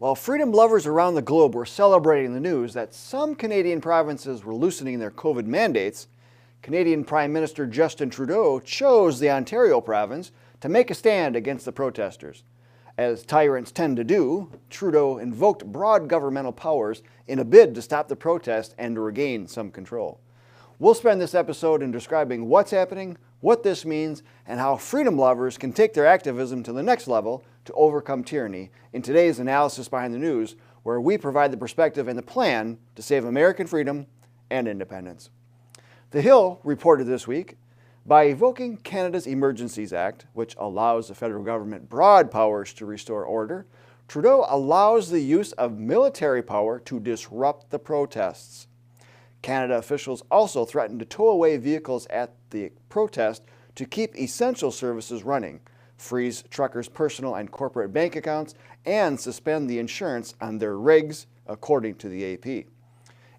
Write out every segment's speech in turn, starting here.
While freedom lovers around the globe were celebrating the news that some Canadian provinces were loosening their COVID mandates, Canadian Prime Minister Justin Trudeau chose the Ontario province to make a stand against the protesters. As tyrants tend to do, Trudeau invoked broad governmental powers in a bid to stop the protest and to regain some control. We'll spend this episode in describing what's happening, what this means, and how freedom lovers can take their activism to the next level to overcome tyranny in today's Analysis Behind the News, where we provide the perspective and the plan to save American freedom and independence. The Hill reported this week, by evoking Canada's Emergencies Act, which allows the federal government broad powers to restore order, Trudeau allows the use of military power to disrupt the protests. Canada officials also threatened to tow away vehicles at the protest to keep essential services running, freeze truckers' personal and corporate bank accounts, and suspend the insurance on their rigs, according to the AP.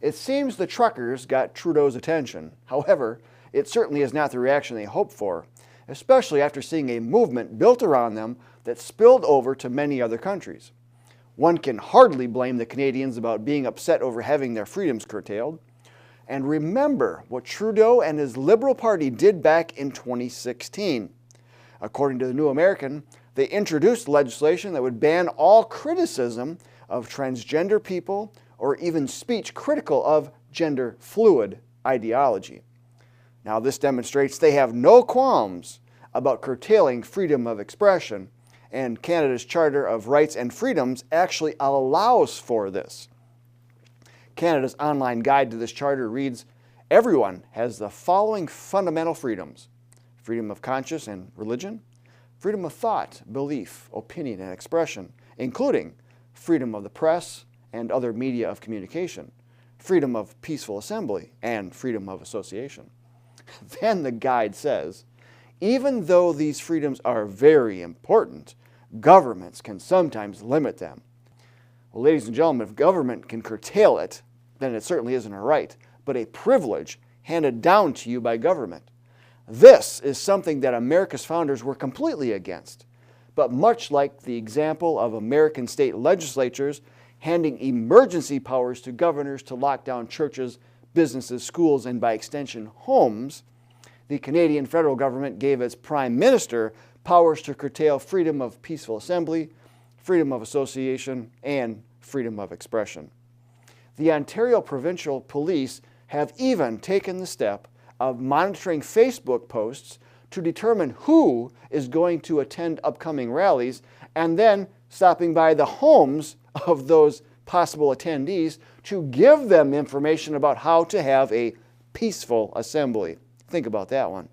It seems the truckers got Trudeau's attention. However, it certainly is not the reaction they hoped for, especially after seeing a movement built around them that spilled over to many other countries. One can hardly blame the Canadians about being upset over having their freedoms curtailed. And remember what Trudeau and his Liberal Party did back in 2016. According to the New American, they introduced legislation that would ban all criticism of transgender people or even speech critical of gender fluid ideology. Now, this demonstrates they have no qualms about curtailing freedom of expression, and Canada's Charter of Rights and Freedoms actually allows for this. Canada's online guide to this charter reads, "Everyone has the following fundamental freedoms: freedom of conscience and religion, freedom of thought, belief, opinion, and expression, including freedom of the press and other media of communication, freedom of peaceful assembly, and freedom of association." Then the guide says, even though these freedoms are very important, governments can sometimes limit them. Well, ladies and gentlemen, if government can curtail it, then it certainly isn't a right, but a privilege handed down to you by government. This is something that America's founders were completely against. But much like the example of American state legislatures handing emergency powers to governors to lock down churches, businesses, schools, and by extension, homes, the Canadian federal government gave its Prime Minister powers to curtail freedom of peaceful assembly, freedom of association, and freedom of expression. The Ontario Provincial Police have even taken the step of monitoring Facebook posts to determine who is going to attend upcoming rallies and then stopping by the homes of those possible attendees to give them information about how to have a peaceful assembly. Think about that one.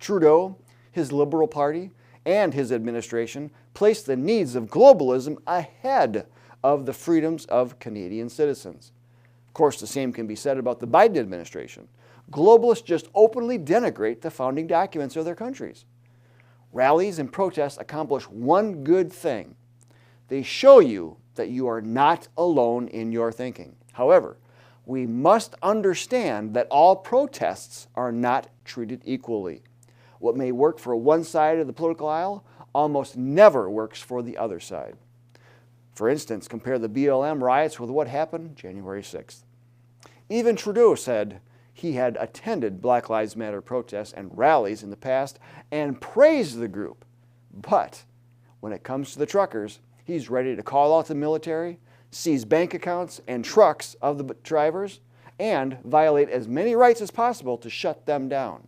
Trudeau, his Liberal Party, and his administration placed the needs of globalism ahead of the freedoms of Canadian citizens. Of course, the same can be said about the Biden administration. Globalists just openly denigrate the founding documents of their countries. Rallies and protests accomplish one good thing. They show you that you are not alone in your thinking. However, we must understand that all protests are not treated equally. What may work for one side of the political aisle almost never works for the other side. For instance, compare the BLM riots with what happened January 6th. Even Trudeau said he had attended Black Lives Matter protests and rallies in the past and praised the group. But when it comes to the truckers, he's ready to call out the military, seize bank accounts and trucks of the drivers, and violate as many rights as possible to shut them down.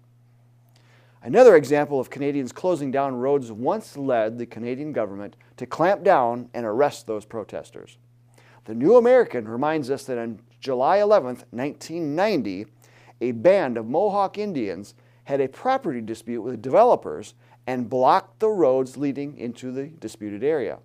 Another example of Canadians closing down roads once led the Canadian government to clamp down and arrest those protesters. The New American reminds us that on July 11, 1990, a band of Mohawk Indians had a property dispute with developers and blocked the roads leading into the disputed area.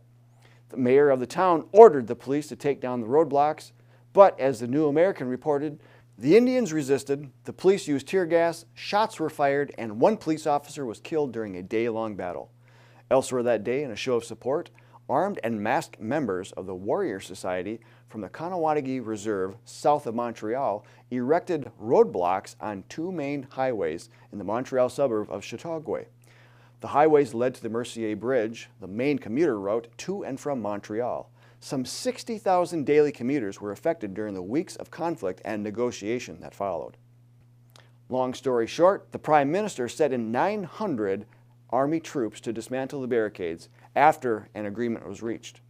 The mayor of the town ordered the police to take down the roadblocks, but as the New American reported, the Indians resisted, the police used tear gas, shots were fired, and one police officer was killed during a day-long battle. Elsewhere that day, in a show of support, armed and masked members of the Warrior Society from the Kahnawake Reserve south of Montreal erected roadblocks on two main highways in the Montreal suburb of Chateauguay. The highways led to the Mercier Bridge, the main commuter route to and from Montreal. Some 60,000 daily commuters were affected during the weeks of conflict and negotiation that followed. Long story short, the Prime Minister sent in 900 Army troops to dismantle the barricades after an agreement was reached.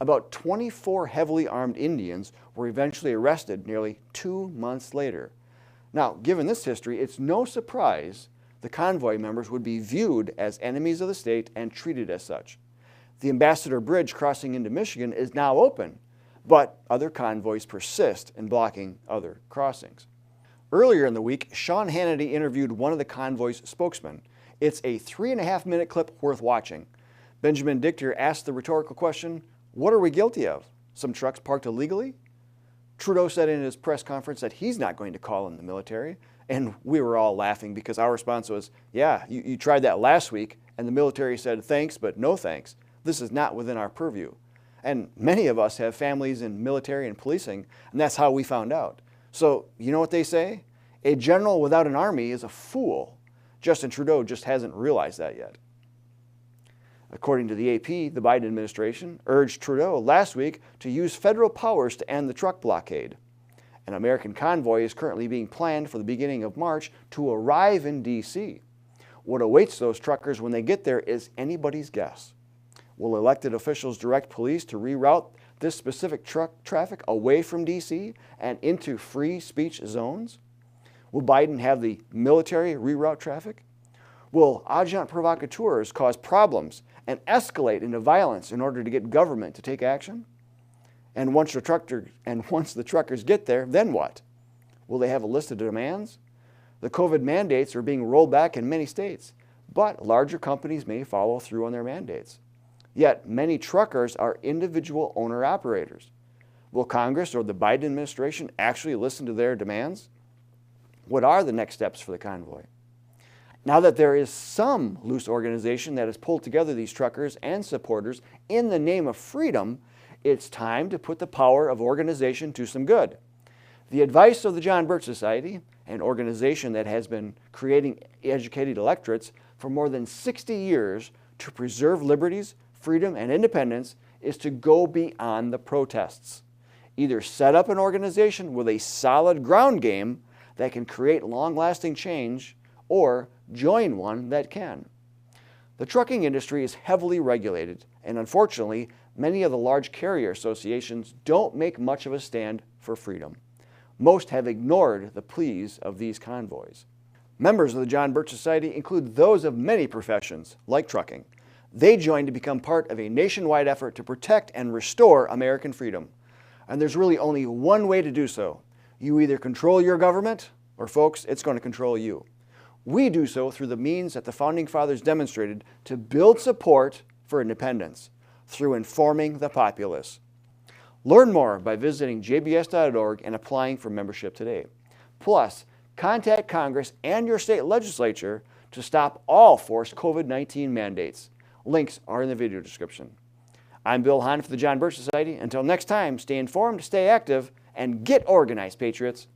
About 24 heavily armed Indians were eventually arrested nearly 2 months later. Now, given this history, it's no surprise the convoy members would be viewed as enemies of the state and treated as such. The Ambassador Bridge crossing into Michigan is now open, but other convoys persist in blocking other crossings. Earlier in the week, Sean Hannity interviewed one of the convoy's spokesmen. It's a 3.5-minute clip worth watching. Benjamin Dichter asked the rhetorical question, "What are we guilty of? Some trucks parked illegally?" Trudeau said in his press conference that he's not going to call in the military, and we were all laughing because our response was, yeah, you tried that last week, and the military said thanks, but no thanks. This is not within our purview. And many of us have families in military and policing, and that's how we found out. So, you know what they say? A general without an army is a fool. Justin Trudeau just hasn't realized that yet. According to the AP, the Biden administration urged Trudeau last week to use federal powers to end the truck blockade. An American convoy is currently being planned for the beginning of March to arrive in D.C. What awaits those truckers when they get there is anybody's guess. Will elected officials direct police to reroute this specific truck traffic away from D.C. and into free speech zones? Will Biden have the military reroute traffic? Will agent provocateurs cause problems and escalate into violence in order to get government to take action? And once the truckers get there, then what? Will they have a list of demands? The COVID mandates are being rolled back in many states, but larger companies may follow through on their mandates. Yet many truckers are individual owner-operators. Will Congress or the Biden administration actually listen to their demands? What are the next steps for the convoy? Now that there is some loose organization that has pulled together these truckers and supporters in the name of freedom, it's time to put the power of organization to some good. The advice of the John Birch Society, an organization that has been creating educated electorates for more than 60 years to preserve liberties, freedom, and independence, is to go beyond the protests. Either set up an organization with a solid ground game that can create long-lasting change, or join one that can. The trucking industry is heavily regulated, and unfortunately, many of the large carrier associations don't make much of a stand for freedom. Most have ignored the pleas of these convoys. Members of the John Birch Society include those of many professions, like trucking. They joined to become part of a nationwide effort to protect and restore American freedom. And there's really only one way to do so. You either control your government, or folks, it's going to control you. We do so through the means that the Founding Fathers demonstrated to build support for independence, through informing the populace. Learn more by visiting jbs.org and applying for membership today. Plus, contact Congress and your state legislature to stop all forced COVID-19 mandates. Links are in the video description. I'm Bill Hahn for the John Birch Society. Until next time, stay informed, stay active, and get organized, patriots.